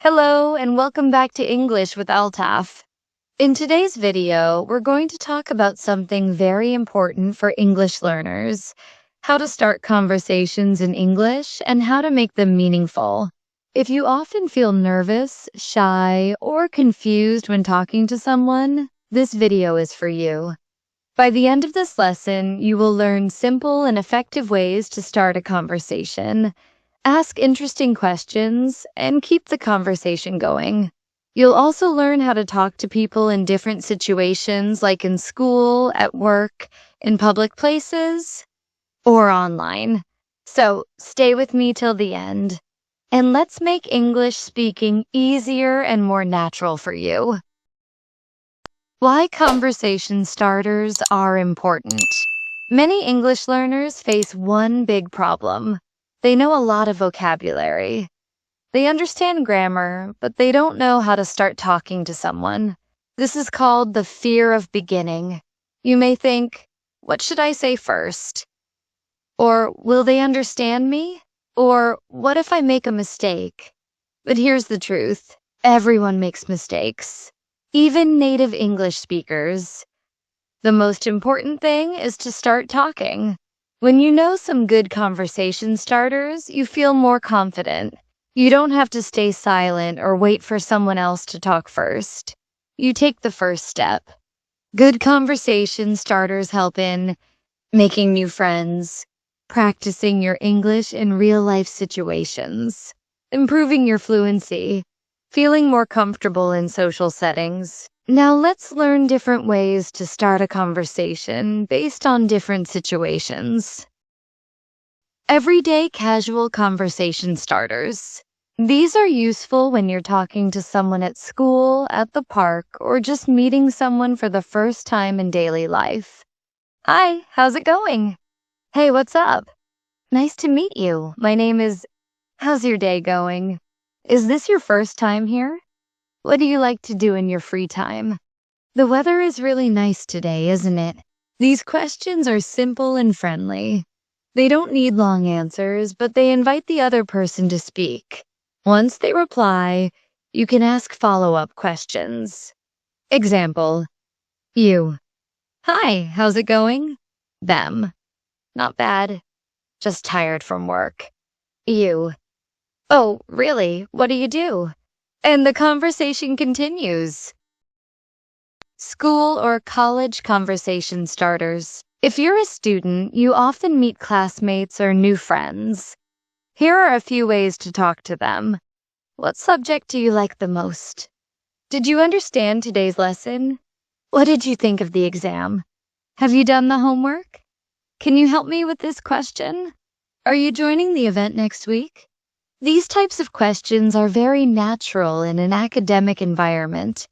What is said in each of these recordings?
Hello, and welcome back to English with Altaf. In today's video, we're going to talk about something very important for English learners: how to start conversations in English and how to make them meaningful. If you often feel nervous, shy, or confused when talking to someone, this video is for you. By the end of this lesson, you will learn simple and effective ways to start a conversation. Ask interesting questions and keep the conversation going. You'll also learn how to talk to people in different situations, like in school, at work, in public places, or online. So stay with me till the end, and let's make English speaking easier and more natural for you. Why conversation starters are important. Many English learners face one big problem. They know a lot of vocabulary. They understand grammar, but they don't know how to start talking to someone. This is called the fear of beginning. You may think, what should I say first? Or will they understand me? Or what if I make a mistake? But here's the truth. Everyone makes mistakes, even native English speakers. The most important thing is to start talking. When you know some good conversation starters, you feel more confident. You don't have to stay silent or wait for someone else to talk first. You take the first step. Good conversation starters help in making new friends, practicing your English in real-life situations, improving your fluency, feeling more comfortable in social settings. Now let's learn different ways to start a conversation based on different situations. Everyday casual conversation starters. These are useful when you're talking to someone at school, at the park, or just meeting someone for the first time in daily life. Hi, how's it going? Hey, what's up? Nice to meet you. My name is... How's your day going? Is this your first time here? What do you like to do in your free time? The weather is really nice today, isn't it? These questions are simple and friendly. They don't need long answers, but they invite the other person to speak. Once they reply, you can ask follow-up questions. Example, you. Hi, how's it going? Them. Not bad. Just tired from work. You. Oh, really? What do you do? And the conversation continues. School or college conversation starters. If you're a student, you often meet classmates or new friends. Here are a few ways to talk to them. What subject do you like the most? Did you understand today's lesson? What did you think of the exam? Have you done the homework? Can you help me with this question? Are you joining the event next week? These types of questions are very natural in an academic environment.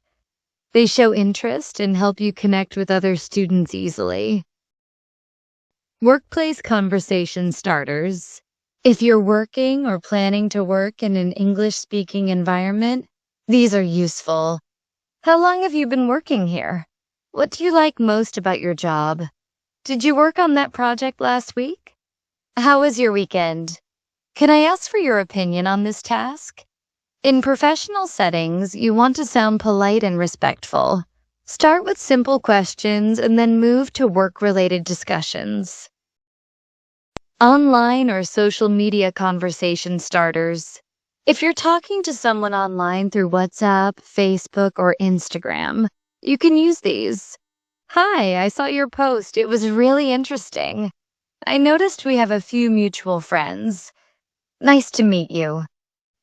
They show interest and help you connect with other students easily. Workplace conversation starters. If you're working or planning to work in an English-speaking environment, these are useful. How long have you been working here? What do you like most about your job? Did you work on that project last week? How was your weekend? Can I ask for your opinion on this task? In professional settings, you want to sound polite and respectful. Start with simple questions and then move to work-related discussions. Online or social media conversation starters. If you're talking to someone online through WhatsApp, Facebook, or Instagram, you can use these. Hi, I saw your post. It was really interesting. I noticed we have a few mutual friends. Nice to meet you.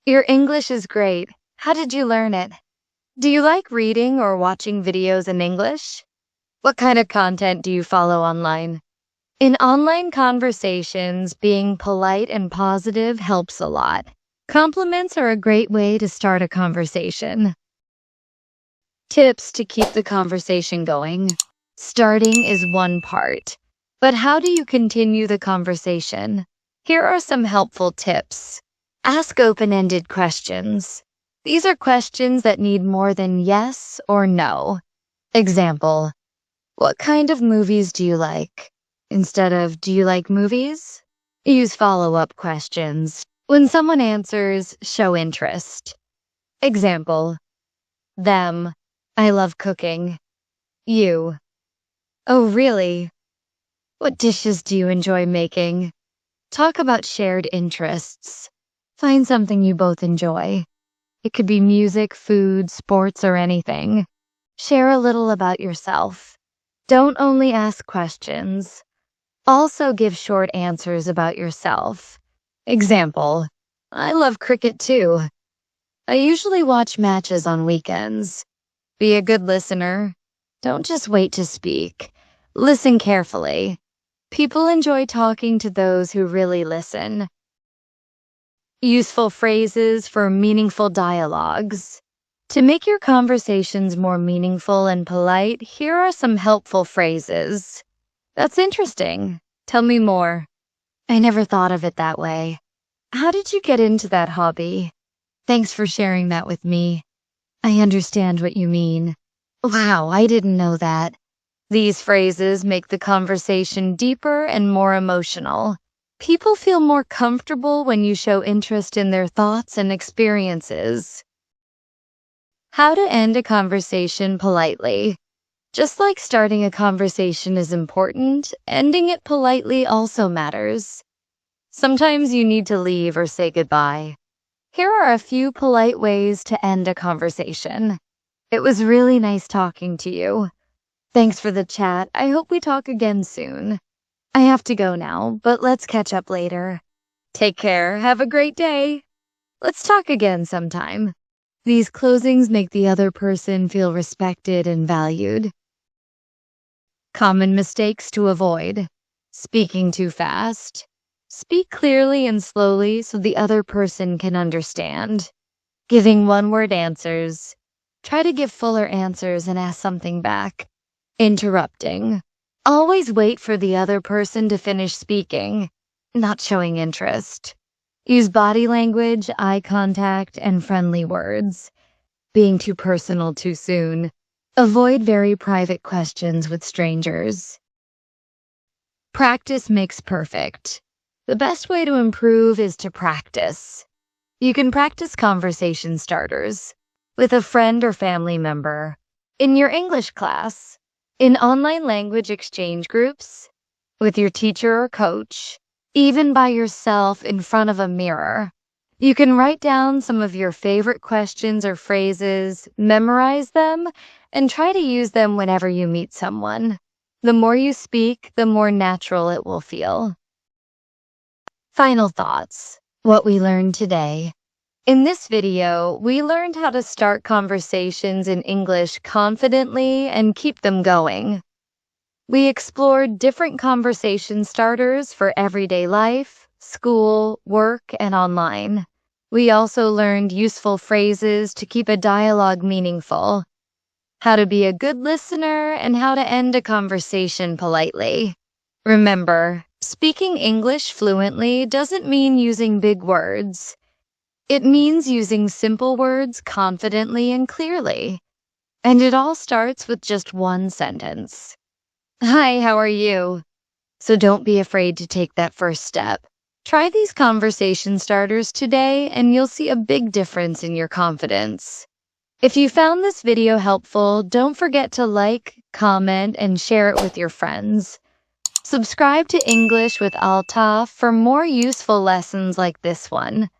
Your English is great. How did you learn it? Do you like reading or watching videos in English? What kind of content do you follow online? In online conversations, being polite and positive helps a lot. Compliments are a great way to start a conversation. Tips to keep the conversation going. Starting is one part, but how do you continue the conversation? Here are some helpful tips. Ask open-ended questions. These are questions that need more than yes or no. Example, what kind of movies do you like? Instead of, do you like movies? Use follow-up questions. When someone answers, show interest. Example, them. I love cooking. You. Oh, really? What dishes do you enjoy making? Talk about shared interests. Find something you both enjoy. It could be music, food, sports, or anything. Share a little about yourself. Don't only ask questions. Also give short answers about yourself. Example, I love cricket too. I usually watch matches on weekends. Be a good listener. Don't just wait to speak. Listen carefully. People enjoy talking to those who really listen. Useful phrases for meaningful dialogues. To make your conversations more meaningful and polite, here are some helpful phrases. That's interesting. Tell me more. I never thought of it that way. How did you get into that hobby? Thanks for sharing that with me. I understand what you mean. Wow, I didn't know that. These phrases make the conversation deeper and more emotional. People feel more comfortable when you show interest in their thoughts and experiences. How to end a conversation politely. Just like starting a conversation is important, ending it politely also matters. Sometimes you need to leave or say goodbye. Here are a few polite ways to end a conversation. It was really nice talking to you. Thanks for the chat. I hope we talk again soon. I have to go now, but let's catch up later. Take care. Have a great day. Let's talk again sometime. These closings make the other person feel respected and valued. Common mistakes to avoid. Speaking too fast. Speak clearly and slowly so the other person can understand. Giving one-word answers. Try to give fuller answers and ask something back. Interrupting. Always wait for the other person to finish speaking, not showing interest. Use body language, eye contact, and friendly words. Being too personal too soon. Avoid very private questions with strangers. Practice makes perfect. The best way to improve is to practice. You can practice conversation starters with a friend or family member, in your English class, in online language exchange groups, with your teacher or coach, even by yourself in front of a mirror. You can write down some of your favorite questions or phrases, memorize them, and try to use them whenever you meet someone. The more you speak, the more natural it will feel. Final thoughts. What we learned today. In this video, we learned how to start conversations in English confidently and keep them going. We explored different conversation starters for everyday life, school, work, and online. We also learned useful phrases to keep a dialogue meaningful, how to be a good listener, and how to end a conversation politely. Remember, speaking English fluently doesn't mean using big words. It means using simple words confidently and clearly. And it all starts with just one sentence. Hi, how are you? So don't be afraid to take that first step. Try these conversation starters today, and you'll see a big difference in your confidence. If you found this video helpful, don't forget to like, comment, and share it with your friends. Subscribe to English with Altaf for more useful lessons like this one.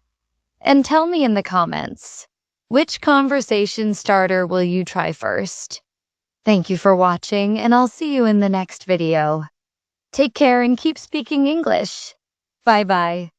And tell me in the comments, which conversation starter will you try first? Thank you for watching, and I'll see you in the next video. Take care and keep speaking English. Bye-bye.